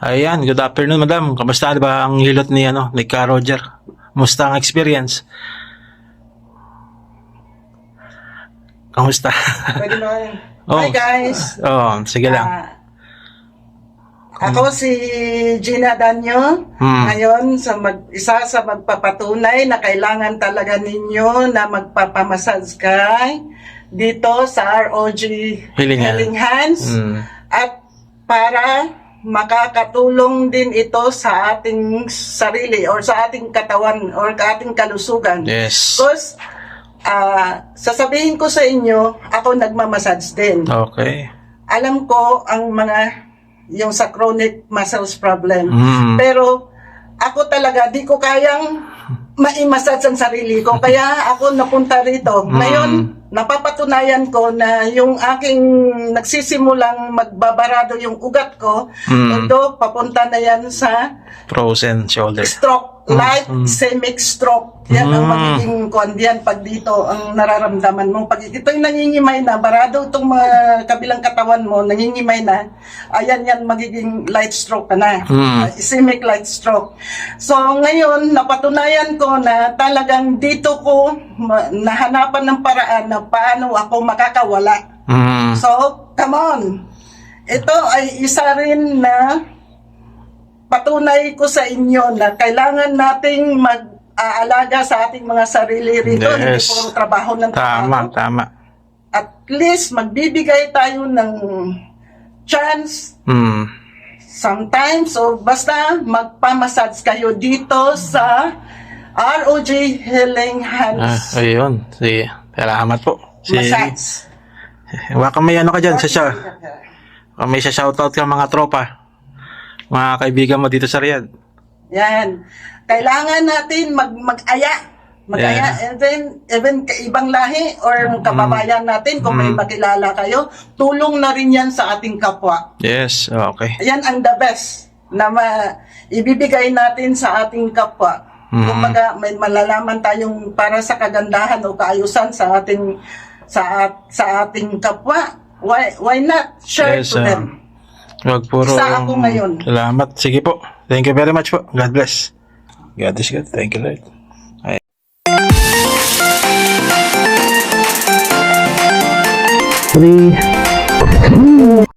Ayan, good afternoon, madam. Kamusta ba ang hilot ni Ka Roger? Kamusta ang experience? Kamusta? Pwede mo. Oh. Hi guys! Oh, sige lang. Ako si Gina Danyo. Ngayon, isa sa magpapatunay na kailangan talaga ninyo na magpapamassage kay dito sa ROG Healing Hands. At para makakatulong din ito sa ating sarili or sa ating katawan or ating kalusugan. Yes. Because sasabihin ko sa inyo, ako nagmamassage din. Okay. Alam ko ang yung sa chronic muscles problem. Pero ako talaga, di ko kayang maimassage ang sarili ko. Kaya ako napunta rito. Ngayon, napapatunayan ko na yung aking nagsisimulang magbabarado yung ugat ko, ito, papunta na yan sa Frozen shoulder. stroke, light ischemic stroke. Yan ang magiging kondiyan pag dito ang nararamdaman mo. Pag ito'y nangingimay na, barado itong mga kabilang katawan mo, nangingimay na, ayan yan magiging light stroke ka na. Ischemic light stroke. So ngayon, napatunayan ko na talagang dito ko nahanapan ng paraan na paano ako makakawala. So, come on. Ito ay isa rin na patunay ko sa inyo na kailangan nating mag-aalaga sa ating mga sarili rito. Yes. Hindi po trabaho ng trabaho. Tama. At least, magbibigay tayo ng chance sometimes. So, basta magpamassage kayo dito sa ROG Healing Hands Ayun. Sige. Salamat po. Massage. Baka may ano ka dyan sa baka may shoutout ka mga tropa. Mga kaibigan mo dito sa Riyadh. Yan. Kailangan natin mag-aya. Mag-aya. Yeah. And then, even ibang lahi or kababayan natin, kung may makilala kayo, tulong na rin yan sa ating kapwa. Yes. Okay. Yan ang the best na ibibigay natin sa ating kapwa. Kumbaga, may malalaman tayong para sa kagandahan o kaayusan sa ating kapwa. Why not share Yes, to them? Wag puro. Isa ako ngayon. Salamat. Sige po. Thank you very much po. God bless. God is good. Thank you, Lord. Three.